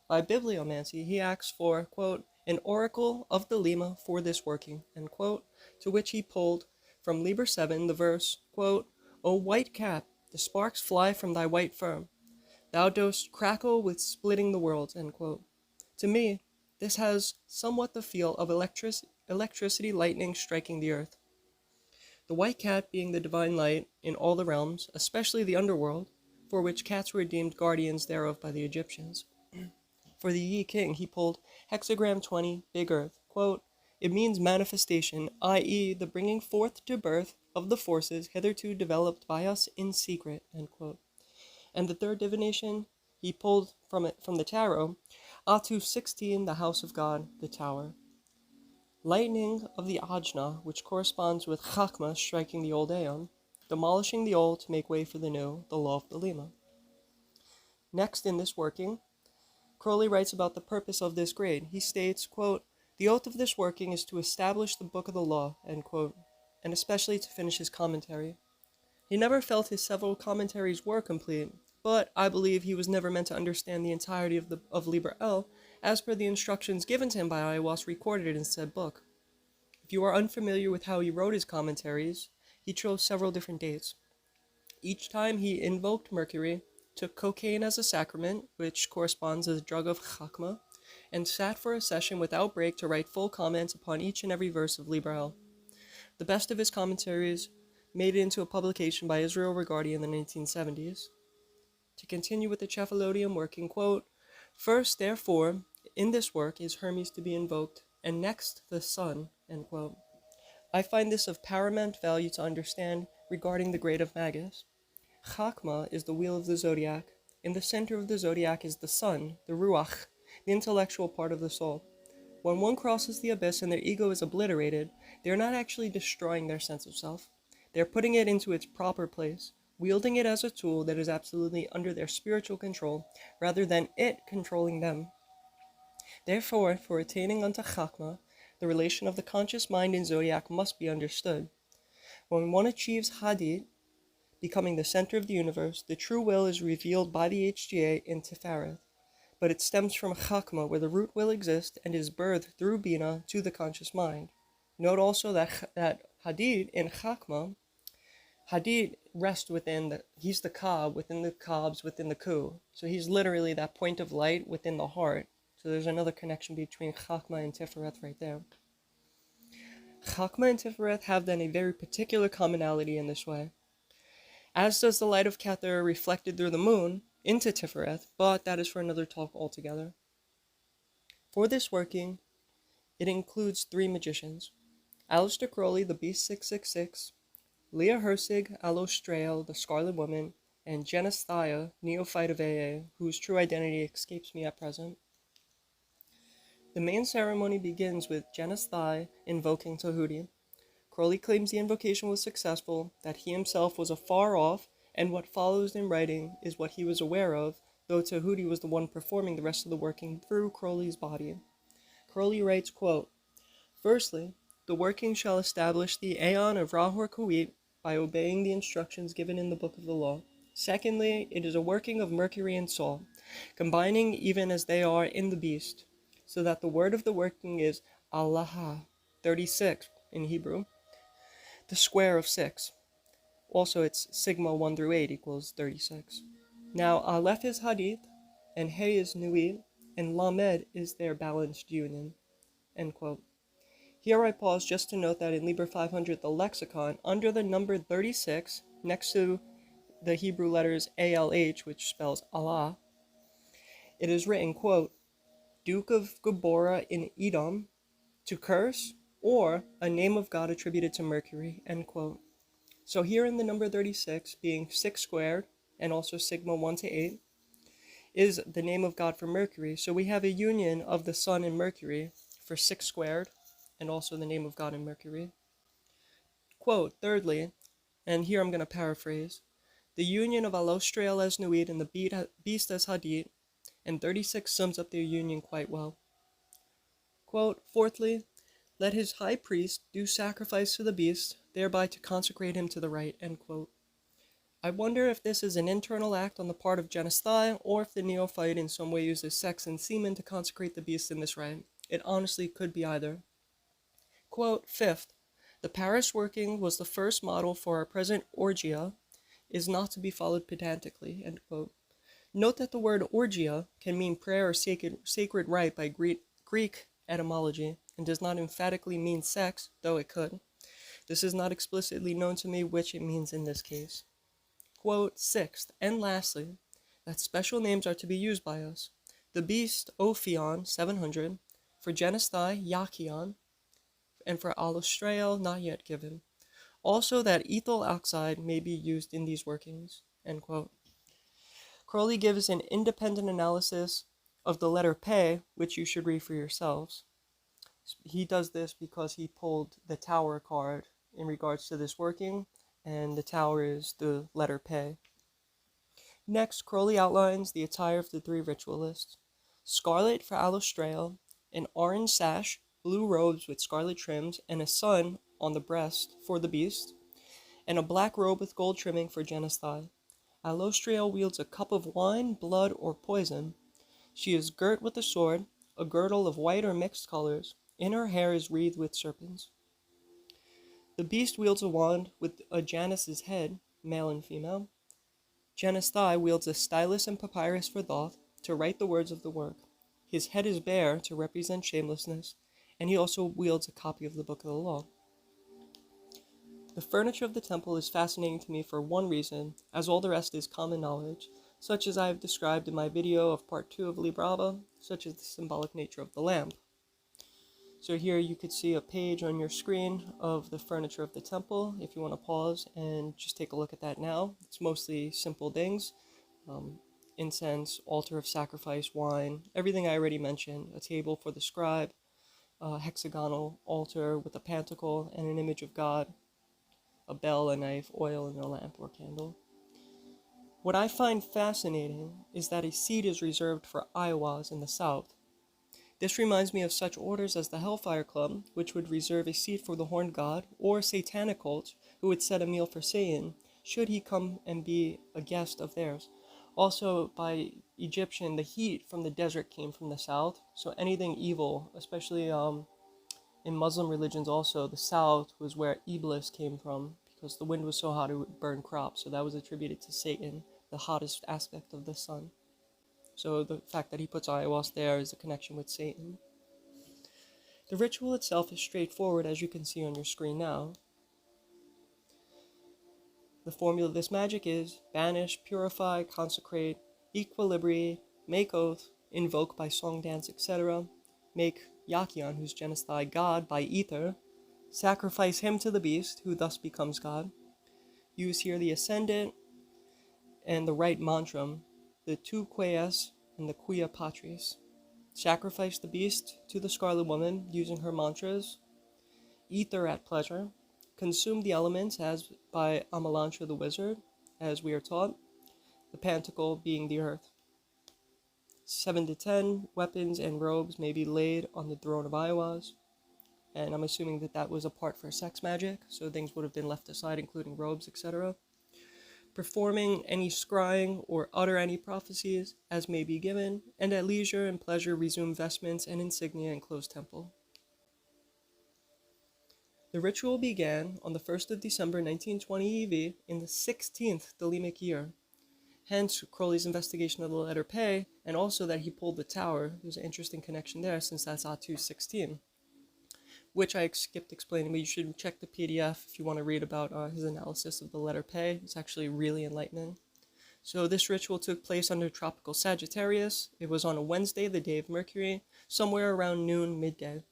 By bibliomancy, he asks for, quote, an oracle of the Lima for this working, end quote, to which he pulled from Liber 7 the verse, quote, O white cap, the sparks fly from thy white fur. Thou dost crackle with splitting the worlds, end quote. To me, this has somewhat the feel of electricity lightning striking the earth. The white cat being the divine light in all the realms, especially the underworld, for which cats were deemed guardians thereof by the Egyptians. For the Yi King, he pulled hexagram 20, Big Earth. Quote, it means manifestation, i.e. the bringing forth to birth of the forces hitherto developed by us in secret, end quote. And the third divination, he pulled from the tarot, Atu 16, the House of God, the Tower. Lightning of the Ajna, which corresponds with Chachma striking the old Aeon, demolishing the old to make way for the new, the law of the Lima. Next in this working, Crowley writes about the purpose of this grade. He states, quote, the oath of this working is to establish the book of the law, end quote, and especially to finish his commentary. He never felt his several commentaries were complete, but I believe he was never meant to understand the entirety of Liber L, as per the instructions given to him by Ayahuasca recorded in said book. If you are unfamiliar with how he wrote his commentaries, he chose several different dates. Each time he invoked Mercury, took cocaine as a sacrament, which corresponds as a drug of Chachma, and sat for a session without break to write full comments upon each and every verse of Liber L. The best of his commentaries made it into a publication by Israel Regardie in the 1970s. To continue with the Cefaloedium working, quote, "First, therefore, in this work is Hermes to be invoked, and next the sun," end quote. I find this of paramount value to understand regarding the grade of Magus. Chakma is the wheel of the zodiac. In the center of the zodiac is the sun, the ruach, the intellectual part of the soul. When one crosses the abyss and their ego is obliterated, they are not actually destroying their sense of self. They are putting it into its proper place, wielding it as a tool that is absolutely under their spiritual control, rather than it controlling them. Therefore, for attaining unto Chakma, the relation of the conscious mind in zodiac must be understood. When one achieves Hadith, becoming the center of the universe, the true will is revealed by the HGA in Tifereth, but it stems from Chakma, where the root will exists and is birthed through Bina to the conscious mind. Note also that Hadid in Chakma, Hadid rests within he's the Kab, within the Kabs, within the Ku. So he's literally that point of light within the heart. So there's another connection between Chakma and Tifereth right there. Chakma and Tifereth have then a very particular commonality in this way, as does the light of Keter reflected through the moon into Tifereth, but that is for another talk altogether. For this working, it includes 3 magicians: Aleister Crowley, the Beast 666, Leah Hersig, Alostrael, the Scarlet Woman, and Genesthia, Neophyte of AA, whose true identity escapes me at present. The main ceremony begins with Genesthia invoking Tahuti. Crowley claims the invocation was successful, that he himself was afar off, and what follows in writing is what he was aware of, though Tahuti was the one performing the rest of the working through Crowley's body. Crowley writes, quote, "Firstly, the working shall establish the Aeon of Rahor Kuit by obeying the instructions given in the Book of the Law. Secondly, it is a working of Mercury and Sol, combining even as they are in the beast, so that the word of the working is Allah, 36 in Hebrew, the square of 6. Also, it's sigma 1 through 8 equals 36. Now, Aleph is Hadith, and He is Nuit, and Lamed is their balanced union." End quote. Here I pause just to note that in Liber 500, the lexicon, under the number 36, next to the Hebrew letters ALH, which spells Allah, it is written, quote, "Duke of Gabora in Edom, to curse, or a name of God attributed to Mercury," end quote. So here in the number 36, being 6 squared, and also sigma 1 to 8, is the name of God for Mercury. So we have a union of the Sun and Mercury for 6 squared, and also the name of God in Mercury. Quote, thirdly, and here I'm going to paraphrase, "The union of Alostrael as Nuit and the beast as Hadid," and 36 sums up their union quite well. Quote, "Fourthly, let his high priest do sacrifice to the beast, thereby to consecrate him to the right," end quote. I wonder if this is an internal act on the part of Genesthia, or if the neophyte in some way uses sex and semen to consecrate the beast in this rite. It honestly could be either. Quote, "Fifth, the Paris working was the first model for our present orgia, is not to be followed pedantically," end quote. Note that the word orgia can mean prayer or sacred rite by Greek etymology, and does not emphatically mean sex, though it could. This is not explicitly known to me which it means in this case. Quote, "Sixth, and lastly, that special names are to be used by us. The beast, Ophion, 700, for Genesthai, Yachion, and for Alostrael, not yet given. Also that ethyl oxide may be used in these workings," end quote. Crowley gives an independent analysis of the letter Pe, which you should read for yourselves. He does this because he pulled the Tower card in regards to this working, and the Tower is the letter Pe. Next, Crowley outlines the attire of the 3 ritualists. Scarlet for Alostrael, an orange sash, blue robes with scarlet trims, and a sun on the breast for the beast, and a black robe with gold trimming for Genesthai. Alostrael wields a cup of wine, blood, or poison. She is girt with a sword, a girdle of white or mixed colors. In her hair is wreathed with serpents. The beast wields a wand with a Janus's head, male and female. Genesthai wields a stylus and papyrus for Thoth to write the words of the work. His head is bare to represent shamelessness, and he also wields a copy of the Book of the Law. The furniture of the temple is fascinating to me for one reason, as all the rest is common knowledge, such as I have described in my video of part 2 of Liber, such as the symbolic nature of the lamp. So here you could see a page on your screen of the furniture of the temple, if you want to pause and just take a look at that now. It's mostly simple things, incense, altar of sacrifice, wine, everything I already mentioned, a table for the scribe, a hexagonal altar with a pentacle and an image of God, a bell, a knife, oil, and a lamp or candle. What I find fascinating is that a seat is reserved for Iowas in the south. This reminds me of such orders as the Hellfire Club, which would reserve a seat for the Horned God, or satanic cults, who would set a meal for Satan, should he come and be a guest of theirs. Also, by Egyptian, the heat from the desert came from the south, so anything evil, especially in Muslim religions also, the south was where Iblis came from, because the wind was so hot it would burn crops, so that was attributed to Satan, the hottest aspect of the sun. So the fact that he puts Ayahuasca there is a connection with Satan. The ritual itself is straightforward, as you can see on your screen now. The formula of this magic is banish, purify, consecrate, equilibrate, make oath, invoke by song, dance, etc., make Yakian, who's Genesthai, God by ether, sacrifice him to the beast, who thus becomes God. Use here the ascendant and the right mantra, the tu ques and the quia patris. Sacrifice the beast to the Scarlet Woman using her mantras. Ether at pleasure. Consume the elements as by Amalantra the wizard, as we are taught, the pentacle being the earth. 7 to 10 weapons and robes may be laid on the throne of Iowas, and I'm assuming that that was a part for sex magic, so things would have been left aside, including robes, etc. Performing any scrying or utter any prophecies as may be given, and at leisure and pleasure resume vestments and insignia in closed temple. The ritual began on the 1st of December 1920 EV in the 16th Thelemic year. Hence, Crowley's investigation of the letter P, and also that he pulled the tower. There's an interesting connection there since that's Atu 16, which I skipped explaining, but you should check the PDF if you want to read about his analysis of the letter P. It's actually really enlightening. So this ritual took place under tropical Sagittarius. It was on a Wednesday, the day of Mercury, somewhere around noon, midday.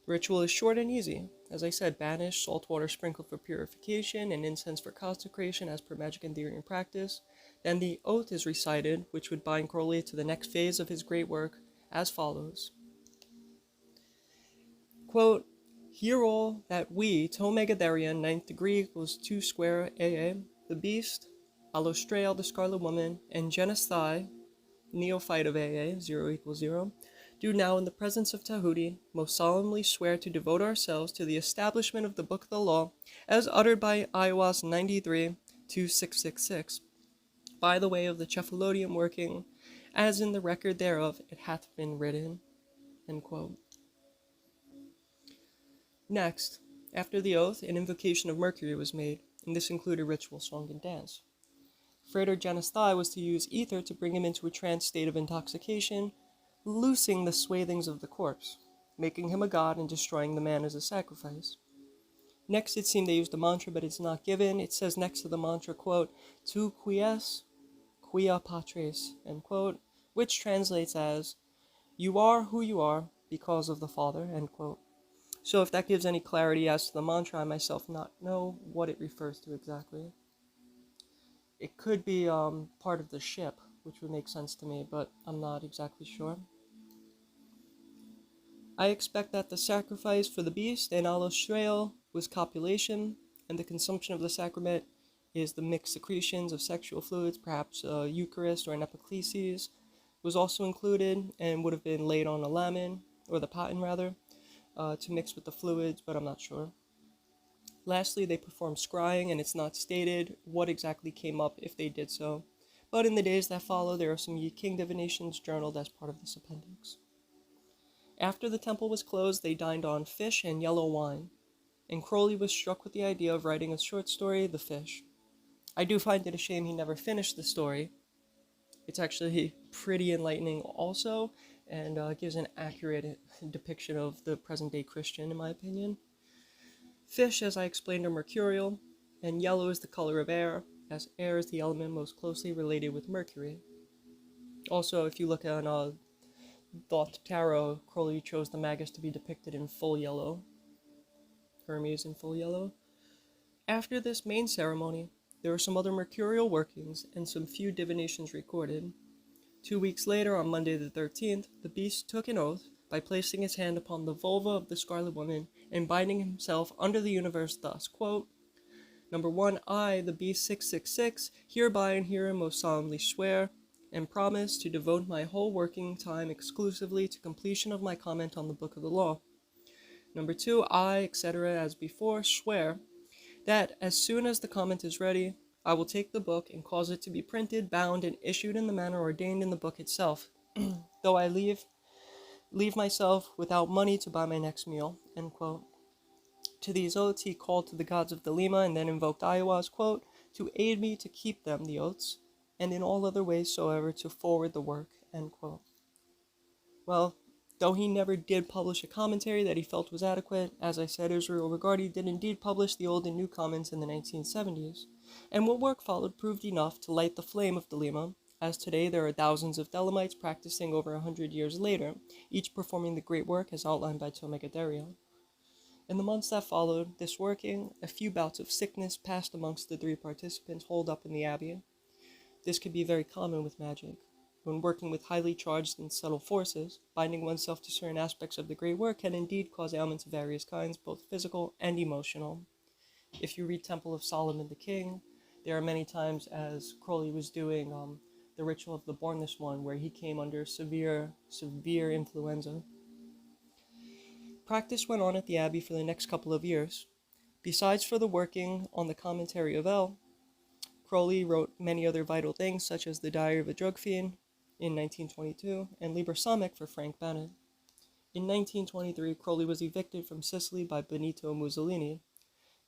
The ritual is short and easy. As I said, banish, salt water sprinkled for purification, and incense for consecration as per magic and theory and practice. Then the oath is recited, which would bind Crowley to the next phase of his great work, as follows. Quote, hear all that we, to Megadarian, 9th degree equals 2 square AA, the beast, Alostrael, the Scarlet Woman, and Genesthai, neophyte of AA, 0 equals 0, do now in the presence of Tahuti most solemnly swear to devote ourselves to the establishment of the Book of the Law as uttered by Iowas 93-2666, by the way of the Cefaloedium working, as in the record thereof it hath been written. End quote. Next, after the oath, an invocation of Mercury was made, and this included ritual song and dance. Frater Genesthai was to use ether to bring him into a trance state of intoxication, loosing the swathings of the corpse, making him a god and destroying the man as a sacrifice. Next, it seemed they used a mantra, but it's not given. It says next to the mantra, quote, tu quies, quia patris, end quote, which translates as, you are who you are because of the Father, end quote. So if that gives any clarity as to the mantra, I myself not know what it refers to exactly. It could be part of the ship, which would make sense to me, but I'm not exactly sure. I expect that the sacrifice for the beast and Alostrael was copulation, and the consumption of the sacrament is the mixed secretions of sexual fluids, perhaps a Eucharist or an epiclesis was also included and would have been laid on a lamen, or the paten rather, to mix with the fluids, but I'm not sure. Lastly, they performed scrying, and it's not stated what exactly came up if they did so, but in the days that follow, there are some Yi King divinations journaled as part of this appendix. After the temple was closed, they dined on fish and yellow wine, and Crowley was struck with the idea of writing a short story, The Fish. I do find it a shame he never finished the story. It's actually pretty enlightening also, and gives an accurate depiction of the present-day Christian, in my opinion. Fish, as I explained, are mercurial, and yellow is the color of air, as air is the element most closely related with Mercury. Also, if you look at Thought Tarot, Crowley chose the Magus to be depicted in full yellow. Hermes in full yellow. After this main ceremony, there were some other mercurial workings and some few divinations recorded. 2 weeks later, on Monday the 13th, the beast took an oath by placing his hand upon the vulva of the Scarlet Woman and binding himself under the universe thus, quote, Number 1, I, the beast 666, hereby and herein most solemnly swear and promise to devote my whole working time exclusively to completion of my comment on the Book of the Law. Number 2, I, etc., as before, swear that as soon as the comment is ready, I will take the book and cause it to be printed, bound, and issued in the manner ordained in the book itself, though I leave myself without money to buy my next meal, end quote. To these oaths he called to the gods of Thelema and then invoked Iowa's, quote, to aid me to keep them, the oaths, and in all other ways soever to forward the work, end quote. Well, though he never did publish a commentary that he felt was adequate, as I said, Israel Regardie did indeed publish the Old and New Comments in the 1970s, and what work followed proved enough to light the flame of Thelema, as today there are thousands of Thelemites practicing over 100 years later, each performing the great work as outlined by Tomegaderia. In the months that followed this working, a few bouts of sickness passed amongst the 3 participants holed up in the abbey. This could be very common with magic. When working with highly charged and subtle forces, binding oneself to certain aspects of the great work can indeed cause ailments of various kinds, both physical and emotional. If you read Temple of Solomon the King, there are many times as Crowley was doing the ritual of the Bornless One, where he came under severe influenza. Practice went on at the abbey for the next couple of years. Besides for the working on the Commentary of El, Crowley wrote many other vital things, such as The Diary of a Drug Fiend in 1922 and Liber for Frank Bennett. In 1923, Crowley was evicted from Sicily by Benito Mussolini.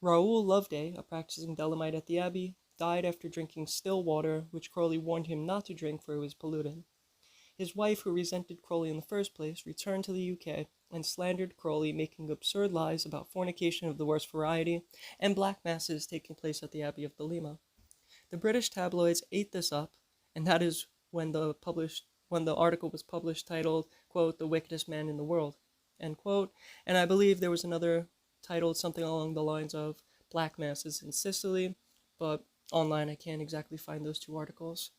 Raoul Loveday, a practicing Thelemite at the abbey, died after drinking still water, which Crowley warned him not to drink for it was polluted. His wife, who resented Crowley in the first place, returned to the UK and slandered Crowley, making absurd lies about fornication of the worst variety and black masses taking place at the Abbey of Thelema. The British tabloids ate this up, and that is when the article was published titled, quote, The Wickedest Man in the World, end quote, and I believe there was another titled something along the lines of Black Masses in Sicily, but online I can't exactly find those 2 articles.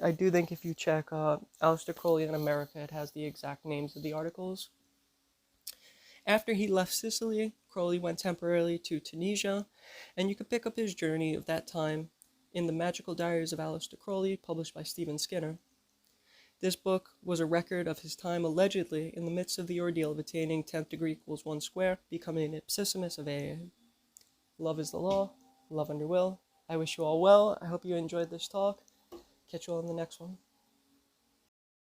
I do think if you check Aleister Crowley in America, it has the exact names of the articles. After he left Sicily, Crowley went temporarily to Tunisia, and you can pick up his journey of that time in the Magical Diaries of Aleister Crowley, published by Stephen Skinner. This book was a record of his time allegedly in the midst of the ordeal of attaining 10th degree equals 1 square, becoming an ipsissimus of AA. Love is the law, love under will. I wish you all well. I hope you enjoyed this talk. Catch you all in the next one.